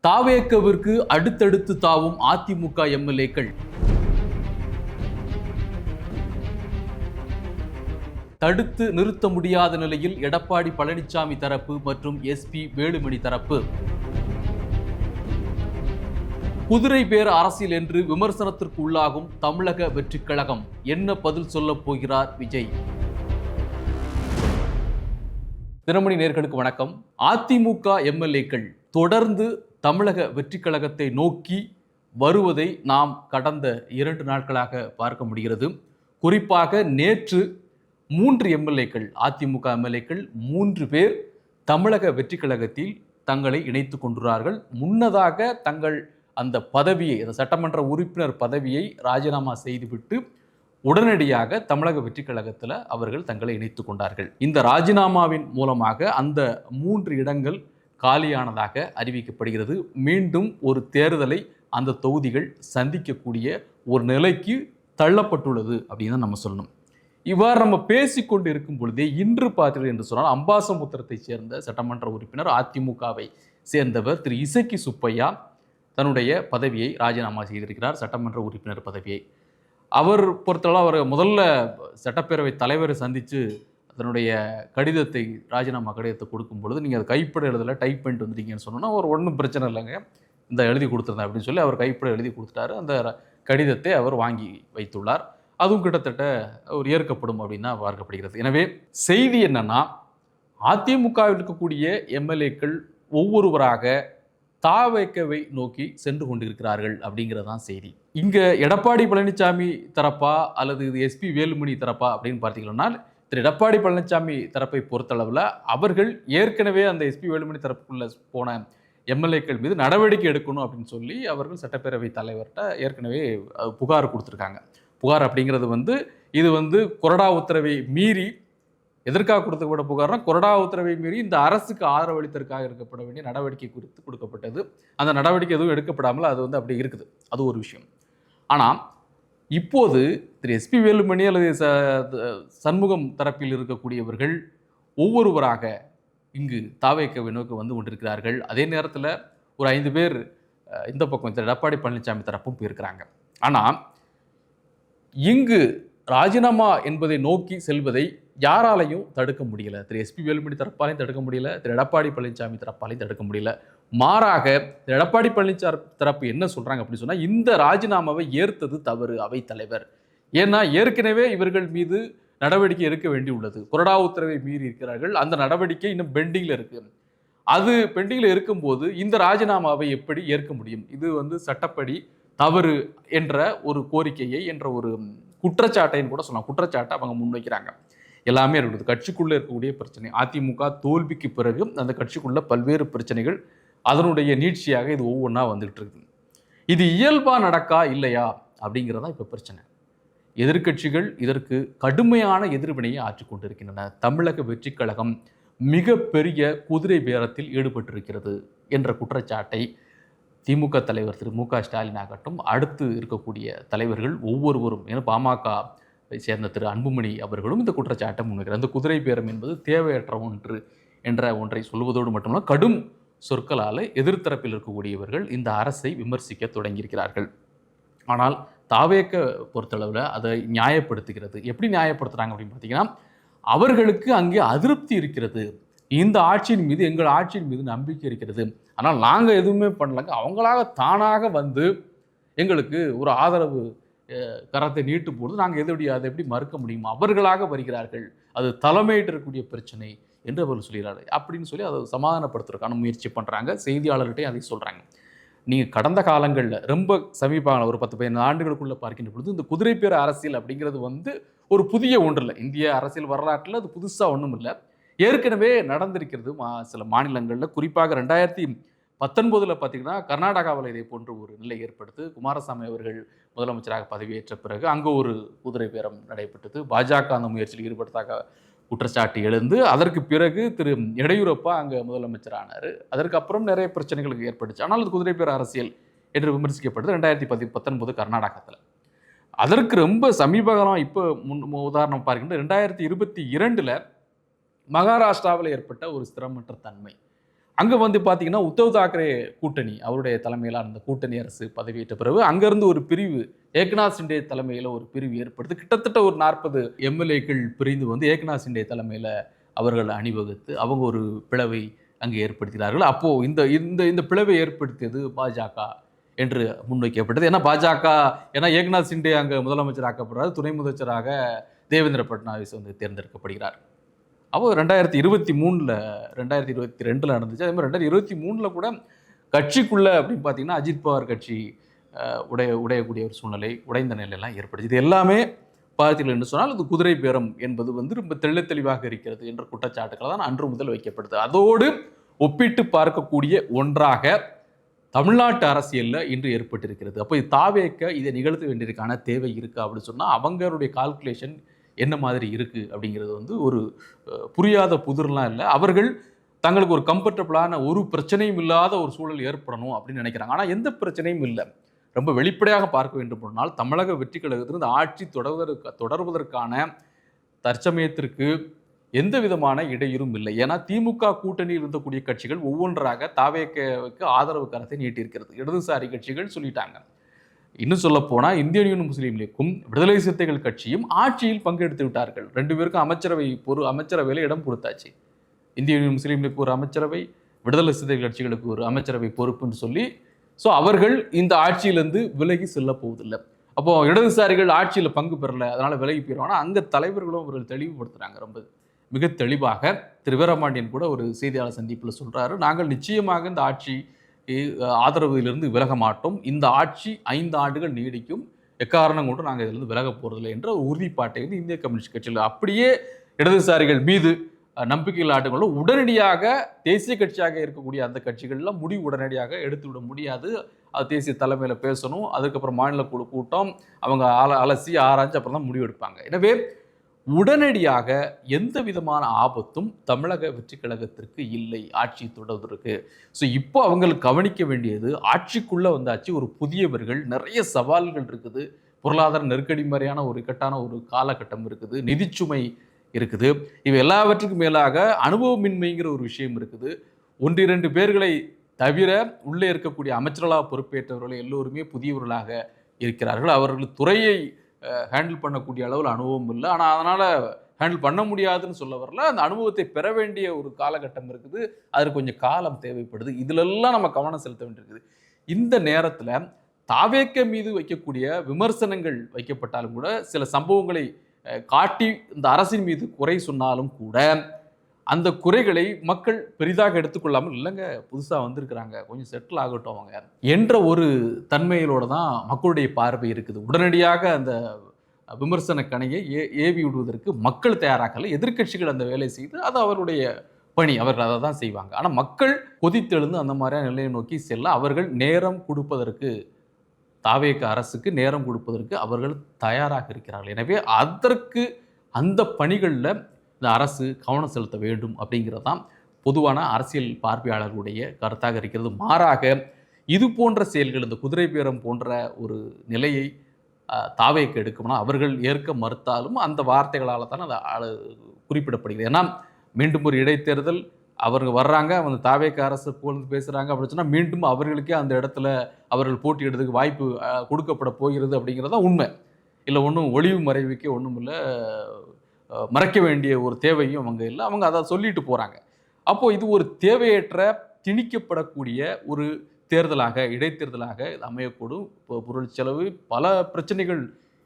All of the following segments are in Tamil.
தாவேக்கவிற்கு அடுத்தடுத்து தாவும் அதிமுக எம்எல்ஏக்கள். தடுத்து நிறுத்த முடியாத நிலையில் எடப்பாடி பழனிசாமி தரப்பு மற்றும் எஸ்பி வேலுமணி தரப்பு. குதிரை பேர் அரசியல் என்று விமர்சனத்திற்கு உள்ளாகும் தமிழக வெற்றிக் கழகம். என்ன பதில் சொல்லப் போகிறார் விஜய்? தினமணி நேயர்களுக்கு வணக்கம். அதிமுக எம்எல்ஏக்கள் தொடர்ந்து தமிழக வெற்றிக் கழகத்தை நோக்கி வருவதை நாம் கடந்த 2 நாட்களாக பார்க்க முடிகிறது. குறிப்பாக நேற்று 3 எம்எல்ஏக்கள், அதிமுக எம்எல்ஏக்கள் 3 பேர் தமிழக வெற்றிக் கழகத்தில் தங்களை இணைத்துக் கொண்டுள்ளார்கள். முன்னதாக தங்கள் அந்த பதவியை, அந்த சட்டமன்ற உறுப்பினர் பதவியை ராஜினாமா செய்துவிட்டு உடனடியாக தமிழக வெற்றிக் கழகத்தில் அவர்கள் தங்களை இணைத்துக் கொண்டார்கள். இந்த ராஜினாமாவின் மூலமாக அந்த 3 இடங்கள் காலியானதாக அறிவிக்கப்படுகிறது. மீண்டும் ஒரு தேர்தலை அந்த தொகுதிகள் சந்திக்கக்கூடிய ஒரு நிலைக்கு தள்ளப்பட்டுள்ளது அப்படின்னு தான் நம்ம சொல்லணும். இவ்வாறு நம்ம பேசிக்கொண்டு இருக்கும் பொழுதே இன்று பார்த்தீர்கள் என்று சொன்னால் அம்பாசமுத்திரத்தை சேர்ந்த சட்டமன்ற உறுப்பினர், அதிமுகவை சேர்ந்தவர் திரு இசக்கி சுப்பையா தன்னுடைய பதவியை ராஜினாமா செய்திருக்கிறார், சட்டமன்ற உறுப்பினர் பதவியை. அவர் பொறுத்தளவு அவர் முதல்ல சட்டப்பேரவை தலைவரை சந்தித்து தன்னுடைய கடிதத்தை, ராஜினாமா கடிதத்தை கொடுக்கும் பொழுது நீங்கள் அதை கைப்பட எழுதலை, டைப் பண்ணிட்டு வந்துட்டீங்கன்னு சொன்னோன்னா அவர் ஒன்றும் பிரச்சனை இல்லைங்க, இந்த எழுதி கொடுத்துருந்தேன் அப்படின்னு சொல்லி அவர் கைப்பட எழுதி கொடுத்துட்டாரு. அந்த கடிதத்தை அவர் வாங்கி வைத்துள்ளார். அதுவும் கிட்டத்தட்ட ஒரு ஏற்கப்படும் அப்படின்னு தான் பார்க்கப்படுகிறது. எனவே செய்தி என்னன்னா, அதிமுகவில் இருக்கக்கூடிய எம்எல்ஏக்கள் ஒவ்வொருவராக தாவேக்கவை நோக்கி சென்று கொண்டிருக்கிறார்கள் அப்படிங்கிறதான் செய்தி. இங்கே எடப்பாடி பழனிசாமி தரப்பா அல்லது இது எஸ்பி வேலுமணி தரப்பா அப்படின்னு பார்த்தீங்கன்னா, திரு எடப்பாடி பழனிசாமி தரப்பை பொறுத்தளவில் அவர்கள் ஏற்கனவே அந்த எஸ்பி வேலுமணி தரப்புக்குள்ள போன எம்எல்ஏக்கள் மீது நடவடிக்கை எடுக்கணும் அப்படின்னு சொல்லி அவர்கள் சட்டப்பேரவை தலைவர்கிட்ட ஏற்கனவே புகார் கொடுத்துருக்காங்க. புகார் அப்படிங்கிறது இது கொறடா உத்தரவை மீறி, எதற்காக கொடுக்கப்பட்ட புகார்னா கொறடா உத்தரவை மீறி இந்த அரசுக்கு ஆதரவளித்ததற்காக எடுக்கப்பட வேண்டிய நடவடிக்கை குறித்து கொடுக்கப்பட்டது. அந்த நடவடிக்கை எதுவும் எடுக்கப்படாமல் அது அப்படி இருக்குது. அது ஒரு விஷயம். ஆனால் இப்போது திரு எஸ்பி வேலுமணி அல்லது சண்முகம் தரப்பில் இருக்கக்கூடியவர்கள் ஒவ்வொருவராக இங்கு தாவேக்கவை நோக்கி வந்து கொண்டிருக்கிறார்கள். அதே நேரத்தில் ஒரு 5 பேர் இந்த பக்கம் திரு எடப்பாடி பழனிசாமி தரப்பும் போயிருக்கிறாங்க. ஆனால் இங்கு ராஜினாமா என்பதை நோக்கி செல்வதை யாராலையும் தடுக்க முடியல. திரு எஸ்பி வேலுமணி தரப்பாலையும் தடுக்க முடியல, திரு எடப்பாடி பழனிசாமி தரப்பாலையும் தடுக்க முடியல. மாறாக திரு எடப்பாடி பழனிசாமி தரப்பு என்ன சொல்றாங்க அப்படின்னு சொன்னா, இந்த ராஜினாமாவை ஏற்றது தவறு அவை தலைவர். ஏன்னா ஏற்கனவே இவர்கள் மீது நடவடிக்கை எடுக்க வேண்டி உள்ளது. கொறடா உத்தரவை மீறி இருக்கிறார்கள். அந்த நடவடிக்கை இன்னும் பெண்டிங்ல இருக்கு. அது பெண்டிங்ல இருக்கும்போது இந்த ராஜினாமாவை எப்படி ஏற்க முடியும்? இது சட்டப்படி தவறு என்ற ஒரு கோரிக்கையை, என்ற ஒரு குற்றச்சாட்டைன்னு கூட சொல்லலாம். குற்றச்சாட்டை அவங்க முன்வைக்கிறாங்க. எல்லாமே இருக்குது. கட்சிக்குள்ளே இருக்கக்கூடிய பிரச்சனை, அதிமுக தோல்விக்கு பிறகு அந்த கட்சிக்குள்ள பல்வேறு பிரச்சனைகள், அதனுடைய நீட்சியாக இது ஒவ்வொன்றா வந்துகிட்டு இருக்குது. இது இயல்பா நடக்கா இல்லையா அப்படிங்கிறதா இப்போ பிரச்சனை. எதிர்கட்சிகள் இதற்கு கடுமையான எதிர்வினையை ஆற்றிக்கொண்டிருக்கின்றன. தமிழக வெற்றிக் கழகம் மிகப்பெரிய குதிரை பேரத்தில் ஈடுபட்டிருக்கிறது என்ற குற்றச்சாட்டை திமுக தலைவர் திரு மு.க. ஸ்டாலின் ஆகட்டும், அடுத்து இருக்கக்கூடிய தலைவர்கள் ஒவ்வொருவரும், ஏன்னா பாமக சேர்ந்த திரு அன்புமணி அவர்களும் இந்த குற்றச்சாட்டை முன்வைக்கிறார். அந்த குதிரை பேரம் என்பது தேவையற்ற ஒன்று என்ற ஒன்றை சொல்வதோடு மட்டுமல்ல, கடும் சொற்களால் எதிர்த்தரப்பில் இருக்கக்கூடியவர்கள் இந்த அரசை விமர்சிக்க தொடங்கியிருக்கிறார்கள். ஆனால் தாவேக்க பொறுத்தளவில் அதை நியாயப்படுத்துகிறது. எப்படி நியாயப்படுத்துகிறாங்க அப்படின்னு பார்த்தீங்கன்னா, அவர்களுக்கு அங்கே அதிருப்தி இருக்கிறது. இந்த ஆட்சியின் மீது, எங்கள் ஆட்சியின் மீது நம்பிக்கை இருக்கிறது. ஆனால் நாங்கள் எதுவுமே பண்ணலங்க, அவங்களாக தானாக வந்து எங்களுக்கு ஒரு ஆதரவு கரத்தை நீட்டும் போது நாங்கள் அதை எப்படி மறுக்க முடியும்? அவர்களாக வருகிறார்கள், அது தலைமையிட்டு இருக்கக்கூடிய பிரச்சனை என்று அவர்கள் சொல்கிறார்கள் அப்படின்னு சொல்லி அதை சமாதானப்படுத்துறதுக்கான முயற்சி பண்ணுறாங்க. செய்தியாளர்கிட்டையும் அதை சொல்கிறாங்க. நீங்கள் கடந்த காலங்களில் ரொம்ப சமீபமாக ஒரு 10-15 ஆண்டுகளுக்குள்ளே பார்க்கின்ற பொழுது இந்த குதிரை பேர அரசியல் அப்படிங்கிறது ஒரு புதிய ஒன்று இல்லை. இந்திய அரசியல் வரலாற்றில் அது புதுசாக ஒன்றும் இல்லை. ஏற்கனவே நடந்திருக்கிறது சில மாநிலங்களில். குறிப்பாக 2019 பார்த்தீங்கன்னா கர்நாடகாவில் இதே போன்ற ஒரு நிலை ஏற்படுத்து. குமாரசாமி அவர்கள் முதலமைச்சராக பதவியேற்ற பிறகு அங்கே ஒரு குதிரை பேரம் நடைபெற்றது. பாஜக அந்த முயற்சியில் ஈடுபட்டதாக குற்றச்சாட்டு எழுந்து அதற்கு பிறகு திரு எடியூரப்பா அங்கே முதலமைச்சரானார். அதற்கப்புறம் நிறைய பிரச்சனைகளுக்கு ஏற்பட்டுச்சு. ஆனால் அது குதிரை பேர அரசியல் என்று விமர்சிக்கப்பட்டது 2019 கர்நாடகத்தில். அதற்கு ரொம்ப சமீப காலம் இப்போ உதாரணம் பார்க்கின்ற 2022 மகாராஷ்டிராவில் ஏற்பட்ட ஒரு ஸ்திரமற்ற தன்மை. அங்கே வந்து பார்த்தீங்கன்னா உத்தவ் தாக்கரே கூட்டணி, அவருடைய தலைமையிலான அந்த கூட்டணி அரசு பதவியேற்ற பிறகு அங்கேருந்து ஒரு பிரிவு, ஏக்நாத் சிண்டே தலைமையில் ஒரு பிரிவு ஏற்படுத்தி கிட்டத்தட்ட ஒரு 40 எம்எல்ஏக்கள் பிரிந்து வந்து ஏக்நாத் சிண்டே தலைமையில் அவர்கள் அணிவகுத்து அவங்க ஒரு பிளவை அங்கே ஏற்படுத்தினார்கள். அப்போது இந்த இந்த இந்த பிளவை ஏற்படுத்தியது பாஜக என்று முன்வைக்கப்பட்டது. ஏன்னா ஏக்நாத் சிண்டே அங்கே முதலமைச்சர் ஆக்கப்படுறாரு, துணை முதலமைச்சராக தேவேந்திர பட்னாவிஸ் வந்து தேர்ந்தெடுக்கப்படுகிறார். அப்போ 2023 2022 நடந்துச்சு. அதே மாதிரி 2023 கூட கட்சிக்குள்ள அப்படின்னு பார்த்தீங்கன்னா அஜித் பவார் கட்சி உடையக்கூடிய ஒரு சூழ்நிலை, உடைந்த நிலையெல்லாம் ஏற்படுச்சு. இது எல்லாமே பார்த்தீர்கள் என்று சொன்னால் அது குதிரை பேரம் என்பது வந்து ரொம்ப தெளிவாக இருக்கிறது என்ற குற்றச்சாட்டுக்கள் தான் அன்று முதல் வைக்கப்படுது. அதோடு ஒப்பிட்டு பார்க்கக்கூடிய ஒன்றாக தமிழ்நாட்டு அரசியலில் இன்று ஏற்பட்டிருக்கிறது. அப்போ தாவேக்க இதை நிகழ்த்த வேண்டியதுக்கான தேவை இருக்குது அப்படின்னு சொன்னால் அவங்களுடைய கால்குலேஷன் என்ன மாதிரி இருக்குது அப்படிங்கிறது வந்து ஒரு புரியாத புதிர்லாம் இல்லை. அவர்கள் தங்களுக்கு ஒரு கம்ஃபர்டபுளான ஒரு பிரச்சனையும் இல்லாத ஒரு சூழல் ஏற்படணும் அப்படின்னு நினைக்கிறாங்க. ஆனால் எந்த பிரச்சனையும் இல்லை. ரொம்ப வெளிப்படையாக பார்க்க வேண்டும் போனால் தமிழக வெற்றி கழகத்தில் இந்த ஆட்சி தொடர்வதற்கான தற்சமயத்திற்கு எந்த விதமான இடையூறும் இல்லை. ஏன்னா திமுக கூட்டணியில் இருந்தக்கூடிய கட்சிகள் ஒவ்வொன்றாக தாவேக்கு ஆதரவு கரத்தை நீட்டியிருக்கிறது. இடதுசாரி கட்சிகள் சொல்லிட்டாங்க. இன்னும் சொல்ல போனால் இந்தியன் யூனியன் முஸ்லீம் லீக்கும் விடுதலை சிறுத்தைகள் கட்சியும் ஆட்சியில் பங்கெடுத்து விட்டார்கள். 2 பேருக்கும் அமைச்சரவையில் இடம் கொடுத்தாச்சு. இந்தியன் யூனியன் முஸ்லீம் லீக் ஒரு அமைச்சரவை, விடுதலை சிறுத்தைகள் கட்சிகளுக்கு ஒரு அமைச்சரவை பொறுப்புன்னு சொல்லி அவர்கள் இந்த ஆட்சியிலிருந்து விலகி செல்ல போவதில்லை. அப்போ இடதுசாரிகள் ஆட்சியில் பங்கு பெறல, அதனால விலகி போயிடுவாங்க. அங்கே தலைவர்களும் அவர்கள் தெளிவுபடுத்துறாங்க. ரொம்ப மிக தெளிவாக திரு வீரபாண்டியன் கூட ஒரு செய்தியாளர் சந்திப்பில் சொல்றாரு, நாங்கள் நிச்சயமாக இந்த ஆட்சி ஆதரவிலிருந்து விலக மாட்டோம். இந்த ஆட்சி 5 ஆண்டுகள் நீடிக்கும், எக்காரணம் கொண்டு நாங்கள் இதிலிருந்து விலக போறதில்லை என்ற உறுதிப்பாட்டை வந்து இந்திய கம்யூனிஸ்ட் கட்சியில் அப்படியே இடதுசாரிகள் மீது நம்பிக்கையில் ஆட்டுகளும் உடனடியாக தேசிய கட்சியாக இருக்கக்கூடிய அந்த கட்சிகள்லாம் முடிவு உடனடியாக எடுத்துவிட முடியாது. அது தேசிய தலைமையில் பேசணும், அதுக்கப்புறம் மாநில குழு கூட்டம், அவங்க அலசி ஆராய்ச்சி அப்புறம் தான் முடிவு எடுப்பாங்க. எனவே உடனடியாக எந்த விதமான ஆபத்தும் தமிழக வெற்றி கழகத்திற்கு இல்லை ஆட்சி தொடர்வதற்கு. இப்போ அவங்களுக்கு கவனிக்க வேண்டியது ஆட்சிக்குள்ளே வந்தாச்சு, ஒரு புதியவர்கள், நிறைய சவால்கள் இருக்குது, பொருளாதார நெருக்கடி மாதிரியான ஒரு இக்கட்டான ஒரு காலகட்டம் இருக்குது, நிதிச்சுமை இருக்குது, இவை எல்லாவற்றுக்கும் மேலாக அனுபவமின்மைங்கிற ஒரு விஷயம் இருக்குது. 1-2 பேர்களை தவிர உள்ளே இருக்கக்கூடிய அமைச்சர்களாக பொறுப்பேற்றவர்கள் எல்லோருமே புதியவர்களாக இருக்கிறார்கள். அவர்கள் துறையை ஹேண்டில் பண்ணக்கூடிய அளவில் அனுபவம் இல்லை. ஆனால் அதனால் ஹேண்டில் பண்ண முடியாதுன்னு சொல்ல வரல, அந்த அனுபவத்தை பெற வேண்டிய ஒரு காலகட்டம் இருக்குது, அதுக்கு கொஞ்சம் காலம் தேவைப்படுது. இதிலெல்லாம் நம்ம கவனம் செலுத்த வேண்டியிருக்குது. இந்த நேரத்தில் தாவேக்க மீது வைக்கக்கூடிய விமர்சனங்கள் வைக்கப்பட்டாலும் கூட, சில சம்பவங்களை காட்டி இந்த அரசின் மீது குறை சொன்னாலும் கூட அந்த குறைகளை மக்கள் பெரிதாக எடுத்துக்கொள்ளாமல், இல்லைங்க புதுசாக வந்திருக்கிறாங்க, கொஞ்சம் செட்டில் ஆகட்டும் அவங்க என்ற ஒரு தன்மையிலோடு தான் மக்களுடைய பார்வை இருக்குது. உடனடியாக அந்த விமர்சன கணையை ஏவி விடுவதற்கு மக்கள் தயாராகல. எதிர்க்கட்சிகள் அந்த வேலை செய்து அது அவருடைய பணி, அவர்கள் அதை தான் செய்வாங்க. ஆனால் மக்கள் கொதித்தெழுந்து அந்த மாதிரியான நிலையை நோக்கி செல்ல அவர்கள் நேரம் கொடுப்பதற்கு, தாவேக அரசுக்கு நேரம் கொடுப்பதற்கு அவர்கள் தயாராக இருக்கிறார்கள். எனவே அதற்கு அந்த பணிகளில் இந்த அரசு கவனம் செலுத்த வேண்டும் அப்படிங்கிறது தான் பொதுவான அரசியல் பார்வையாளர்களுடைய கருத்தாக இருக்கிறது. மாறாக இது போன்ற செயல்கள், இந்த குதிரை பேரம் போன்ற ஒரு நிலையை தாவேக்கு எடுக்கும்னா அவர்கள் ஏற்க மறுத்தாலும் அந்த வார்த்தைகளால் தான் அது குறிப்பிடப்படுகிறது. ஏன்னா மீண்டும் ஒரு இடைத்தேர்தல், அவங்க வர்றாங்க, அவங்க தாவேக்க அரசு போல் பேசுகிறாங்க அப்படின்னு சொன்னால் மீண்டும் அவர்களுக்கே அந்த இடத்துல அவர்கள் போட்டியிடுறதுக்கு வாய்ப்பு கொடுக்கப்பட போகிறது அப்படிங்கிறது தான் உண்மை. இல்லை ஒன்றும் ஒளிவு மறைவுக்கே ஒன்றும் இல்லை, மறைக்க வேண்டிய ஒரு தேவையும் அவங்க இல்லை, அவங்க அதை சொல்லிட்டு போகிறாங்க. அப்போது இது ஒரு தேவையற்ற திணிக்கப்படக்கூடிய ஒரு தேர்தலாக, இடைத்தேர்தலாக அமையக்கூடும். பொருள் செலவு, பல பிரச்சனைகள்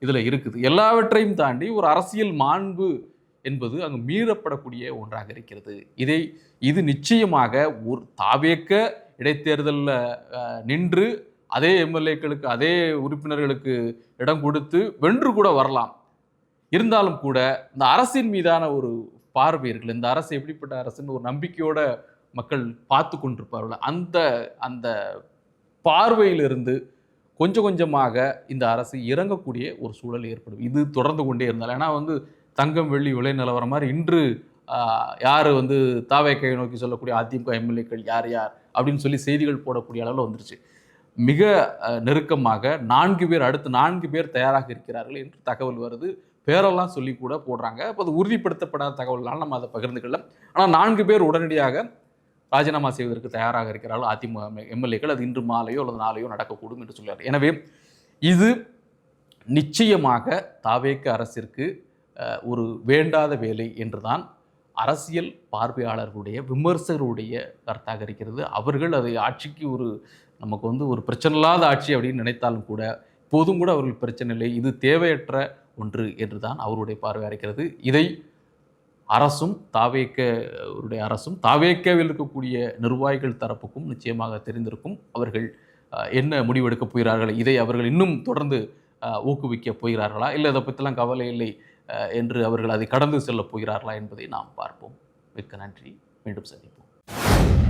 இதில் இருக்குது. எல்லாவற்றையும் தாண்டி ஒரு அரசியல் மாண்பு என்பது அங்கு மீறப்படக்கூடிய ஒன்றாக இருக்கிறது. இது நிச்சயமாக ஒரு தாவேக்க இடைத்தேர்தலில் நின்று அதே எம்எல்ஏக்களுக்கு, அதே உறுப்பினர்களுக்கு இடம் கொடுத்து வென்று கூட வரலாம். இருந்தாலும் கூட இந்த அரசின் மீதான ஒரு பார்வை இருக்குல்ல, இந்த அரசு எப்படிப்பட்ட அரசுன்னு ஒரு நம்பிக்கையோட மக்கள் பார்த்து கொண்டிருப்பார்கள். அந்த பார்வையிலிருந்து கொஞ்சம் கொஞ்சமாக இந்த அரசு இறங்கக்கூடிய ஒரு சூழல் ஏற்படும். இது தொடர்ந்து கொண்டே இருந்தால், ஏன்னா தங்கம் வெள்ளி விலை நிலவரம் மாதிரி இன்று யார் தாவேக்கையை நோக்கி சொல்லக்கூடிய அதிமுக எம்எல்ஏக்கள் யார் யார் அப்படின்னு சொல்லி செய்திகள் போடக்கூடிய அளவில் வந்துருச்சு. மிக நெருக்கமாக 4 பேர், அடுத்து 4 பேர் தயாராக இருக்கிறார்கள் என்று தகவல் வருது. பேரெல்லாம் சொல்லி கூட போடுறாங்க. இப்போ அது உறுதிப்படுத்தப்படாத தகவல்னால நம்ம அதை பகிர்ந்துக்கலாம். ஆனால் 4 பேர் உடனடியாக ராஜினாமா செய்வதற்கு தயாராக இருக்கிறார்கள் அதிமுக எம்எல்ஏக்கள். அது இன்று மாலையோ அல்லது நாளையோ நடக்கக்கூடும் என்று சொல்கிறார். எனவே இது நிச்சயமாக தாவேக அரசிற்கு ஒரு வேண்டாத வேலை என்றுதான் அரசியல் பார்வையாளர்களுடைய விமர்சகருடைய கருத்தாக இருக்கிறது. அவர்கள் அதை ஆட்சிக்கு நமக்கு ஒரு பிரச்சனை இல்லாத ஆட்சி அப்படின்னு நினைத்தாலும் கூட இப்போதும் கூட அவர்கள் பிரச்சனை இல்லை, இது தேவையற்ற ஒன்று என்று தான் அவருடைய பார்வையாக இருக்கிறது. இதை அரசும் தாவேக்கவில் இருக்கக்கூடிய நிர்வாகிகள் தரப்புக்கும் நிச்சயமாக தெரிந்திருக்கும். அவர்கள் என்ன முடிவெடுக்கப் போகிறார்கள், இதை அவர்கள் இன்னும் தொடர்ந்து ஊக்குவிக்கப் போகிறார்களா, இல்லை அதை பற்றிலாம் கவலை இல்லை என்று அவர்கள் அதை கடந்து செல்லப் போகிறார்களா என்பதை நாம் பார்ப்போம். மிக்க நன்றி. மீண்டும் சந்திப்போம்.